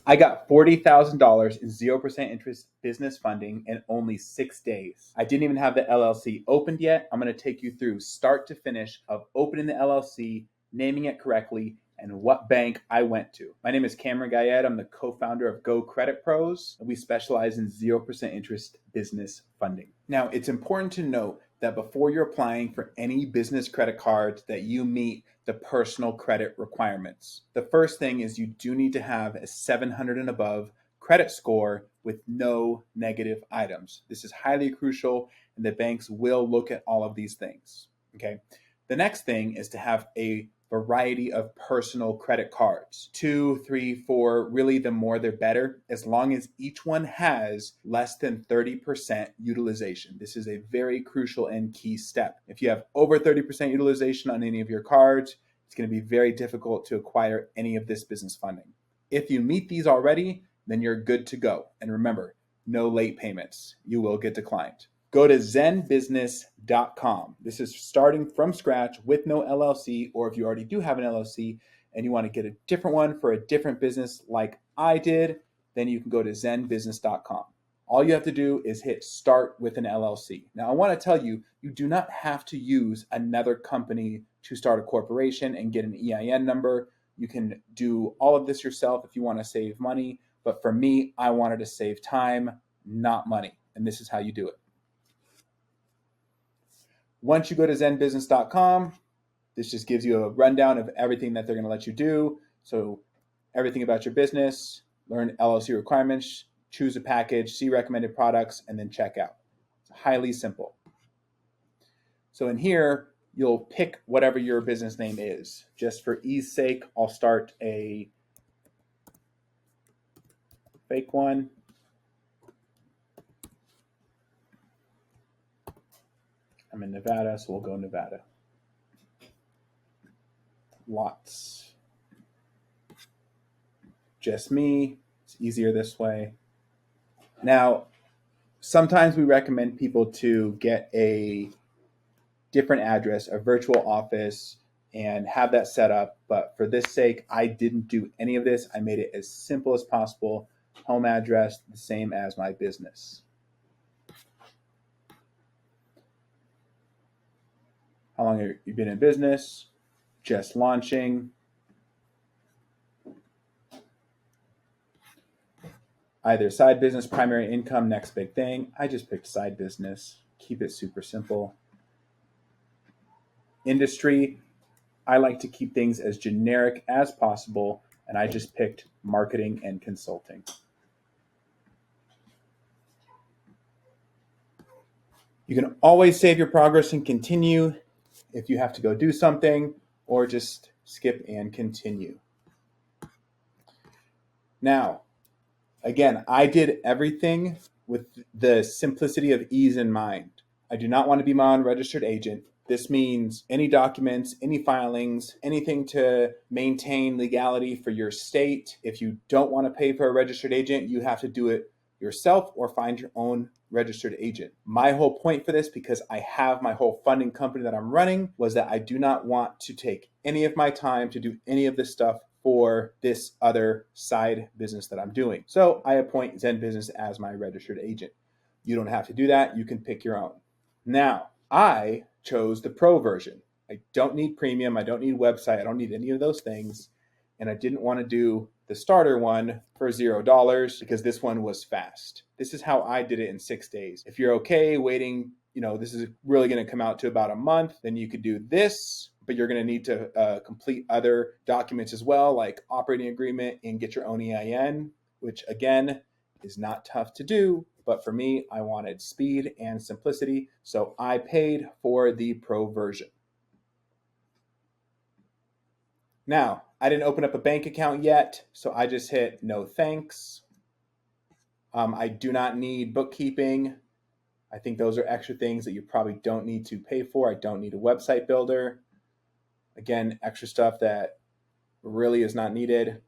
I got $40,000 in 0% interest business funding in only 6 days. I didn't even have the LLC opened yet. I'm going to take you through start to finish of opening the LLC, naming it correctly, and what bank I went to. My name is Cameron Guyette. I'm the co-founder of GoCreditPros, and we specialize in 0% interest business funding. Now, it's important to note that before you're applying for any business credit cards that you meet the personal credit requirements. The first thing is you do need to have a 700 and above credit score with no negative items. This is highly crucial, and the banks will look at all of these things. Okay. The next thing is to have a variety of personal credit cards. 2, 3, 4, really the more the better, as long as each one has less than 30% utilization. This is a very crucial and key step. If you have over 30% utilization on any of your cards, it's going to be very difficult to acquire any of this business funding. If you meet these already, then you're good to go. And remember, no late payments. You will get declined. Go to ZenBusiness.com. This is starting from scratch with no LLC, or if you already do have an LLC and you want to get a different one for a different business like I did, then you can go to ZenBusiness.com. All you have to do is hit start with an LLC. Now, I want to tell you, you do not have to use another company to start a corporation and get an EIN number. You can do all of this yourself if you want to save money. But for me, I wanted to save time, not money. And this is how you do it. Once you go to ZenBusiness.com, this just gives you a rundown of everything that they're going to let you do. So everything about your business, learn LLC requirements, choose a package, see recommended products, and then check out. It's highly simple. So in here, you'll pick whatever your business name is. Just for ease sake, I'll start a fake one. I'm in Nevada, so we'll go Nevada. Lots. Just me. It's easier this way. Now, sometimes we recommend people to get a different address, a virtual office, and have that set up. But for this sake, I didn't do any of this. I made it as simple as possible. Home address, the same as my business. How long have you been in business? Just launching. Either side business, primary income, next big thing. I just picked side business. Keep it super simple. Industry, I like to keep things as generic as possible, and I just picked marketing and consulting. You can always save your progress and continue if you have to go do something, or just skip and continue. Now, again, I did everything with the simplicity of ease in mind. I do not want to be my own registered agent. This means any documents, any filings, anything to maintain legality for your state. If you don't want to pay for a registered agent, you have to do it yourself or find your own registered agent. My whole point for this, because I have my whole funding company that I'm running, was that I do not want to take any of my time to do any of this stuff for this other side business that I'm doing. So I appoint ZenBusiness as my registered agent. You don't have to do that. You can pick your own. Now, I chose the pro version. I don't need premium. I don't need website. I don't need any of those things. And I didn't want to do the starter one for $0 because this one was fast. This is how I did it in 6 days. If you're okay waiting, this is really going to come out to about a month, then you could do this, but you're going to need to complete other documents as well, like operating agreement and get your own EIN, which again is not tough to do. But for me, I wanted speed and simplicity, so I paid for the pro version. Now, I didn't open up a bank account yet, so I just hit no thanks. I do not need bookkeeping. I think those are extra things that you probably don't need to pay for. I don't need a website builder. Again, extra stuff that really is not needed.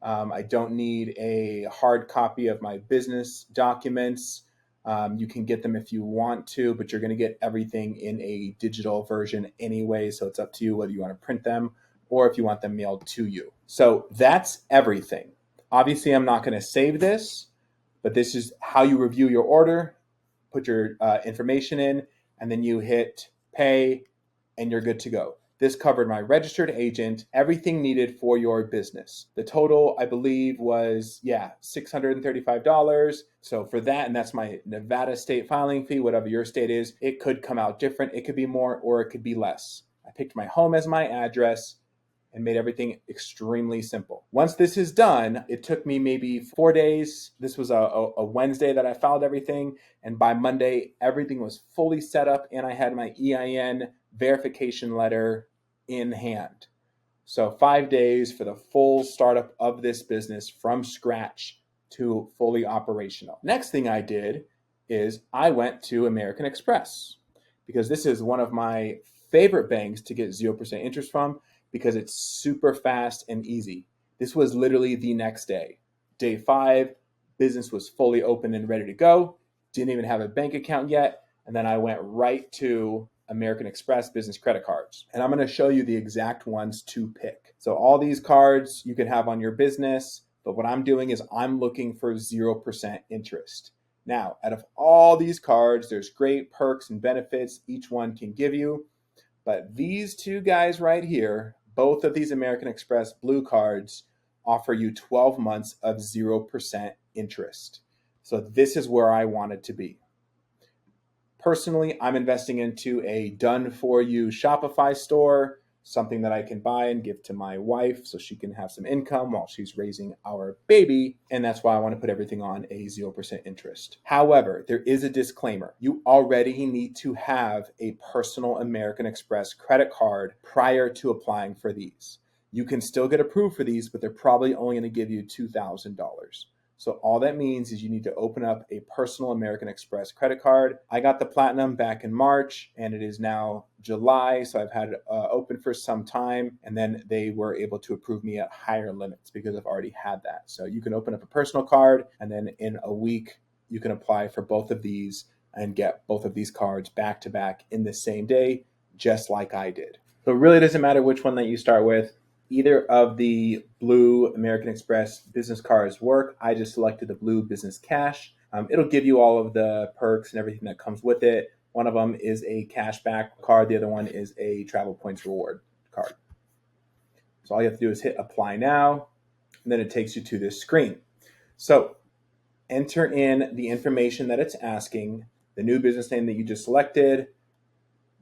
I don't need a hard copy of my business documents. You can get them if you want to, but you're going to get everything in a digital version anyway. So it's up to you whether you want to print them or if you want them mailed to you. So that's everything. Obviously, I'm not going to save this, but this is how you review your order. Put your information in, and then you hit pay, and you're good to go. This covered my registered agent, everything needed for your business. The total, I believe, was, $635. So for that, and that's my Nevada state filing fee, whatever your state is, it could come out different. It could be more or it could be less. I picked my home as my address and made everything extremely simple. Once this is done, it took me maybe 4 days. This was a Wednesday that I filed everything. And by Monday, everything was fully set up and I had my EIN verification letter in hand. So 5 days for the full startup of this business from scratch to fully operational. Next thing I did is I went to American Express because this is one of my favorite banks to get 0% interest from because it's super fast and easy. This was literally the next day. Day 5, business was fully open and ready to go. Didn't even have a bank account yet. And then I went right to American Express business credit cards. And I'm going to show you the exact ones to pick. So all these cards you can have on your business, but what I'm doing is I'm looking for 0% interest. Now, out of all these cards, there's great perks and benefits each one can give you. But these two guys right here, both of these American Express Blue cards, offer you 12 months of 0% interest. So this is where I wanted to be. Personally, I'm investing into a done-for-you Shopify store, something that I can buy and give to my wife so she can have some income while she's raising our baby. And that's why I want to put everything on a 0% interest. However, there is a disclaimer. You already need to have a personal American Express credit card prior to applying for these. You can still get approved for these, but they're probably only going to give you $2,000. So all that means is you need to open up a personal American Express credit card. I got the Platinum back in March and it is now July. So I've had it open for some time and then they were able to approve me at higher limits because I've already had that. So you can open up a personal card and then in a week you can apply for both of these and get both of these cards back to back in the same day, just like I did. So it really doesn't matter which one that you start with. Either of the blue American Express business cards work. I just selected the blue business cash. It'll give you all of the perks and everything that comes with it. One of them is a cashback card. The other one is a travel points reward card. So all you have to do is hit apply now, and then it takes you to this screen. So enter in the information that it's asking, the new business name that you just selected,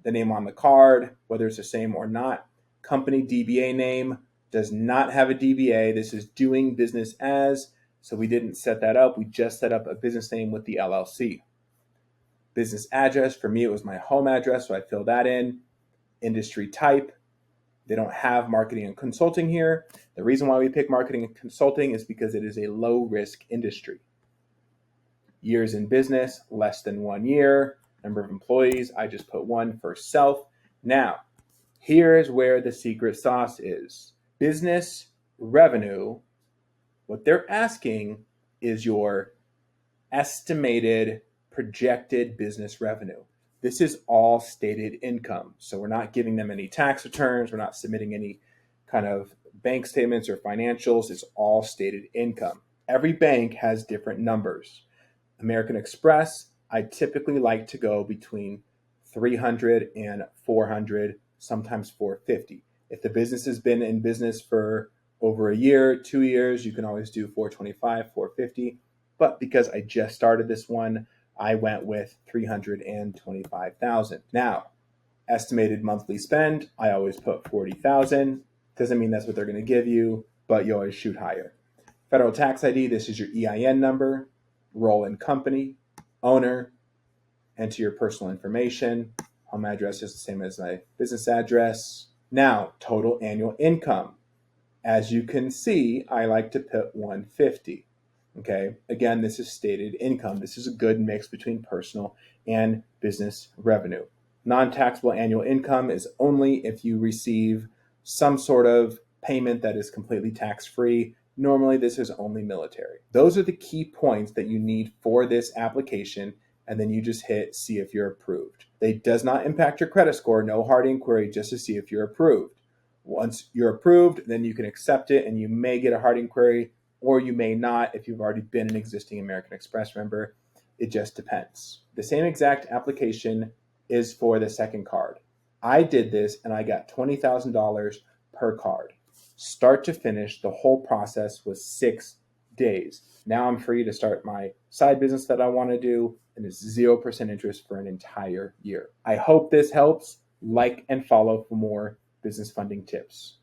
the name on the card, whether it's the same or not. Company DBA name does not have a DBA. This is doing business as, so we didn't set that up. We just set up a business name with the LLC. Business address, for me, it was my home address, so I fill that in. Industry type, they don't have marketing and consulting here. The reason why we pick marketing and consulting is because it is a low risk industry. Years in business, less than 1 year. Number of employees, I just put 1 for self. Now, here's where the secret sauce is. Business revenue, what they're asking is your estimated projected business revenue. This is all stated income. So we're not giving them any tax returns. We're not submitting any kind of bank statements or financials. It's all stated income. Every bank has different numbers. American Express, I typically like to go between 300 and 400, sometimes 450. If the business has been in business for over a year, 2 years, you can always do 425, 450. But because I just started this one, I went with 325,000. Now, estimated monthly spend, I always put 40,000. Doesn't mean that's what they're going to give you, but you always shoot higher. Federal tax ID, this is your EIN number, role in company, owner, enter your personal information. Home address is the same as my business address. Now, total annual income. As you can see, I like to put 150. Okay. Again, this is stated income. This is a good mix between personal and business revenue. Non-taxable annual income is only if you receive some sort of payment that is completely tax-free. Normally, this is only military. Those are the key points that you need for this application, and then you just hit see if you're approved. It does not impact your credit score, no hard inquiry, just to see if you're approved. Once you're approved, then you can accept it, and you may get a hard inquiry. or you may not if you've already been an existing American Express member. It just depends. The same exact application is for the second card. I did this and I got $20,000 per card. Start to finish, the whole process was 6 days. Now I'm free to start my side business that I want to do, and it's 0% interest for an entire year. I hope this helps. Like and follow for more business funding tips.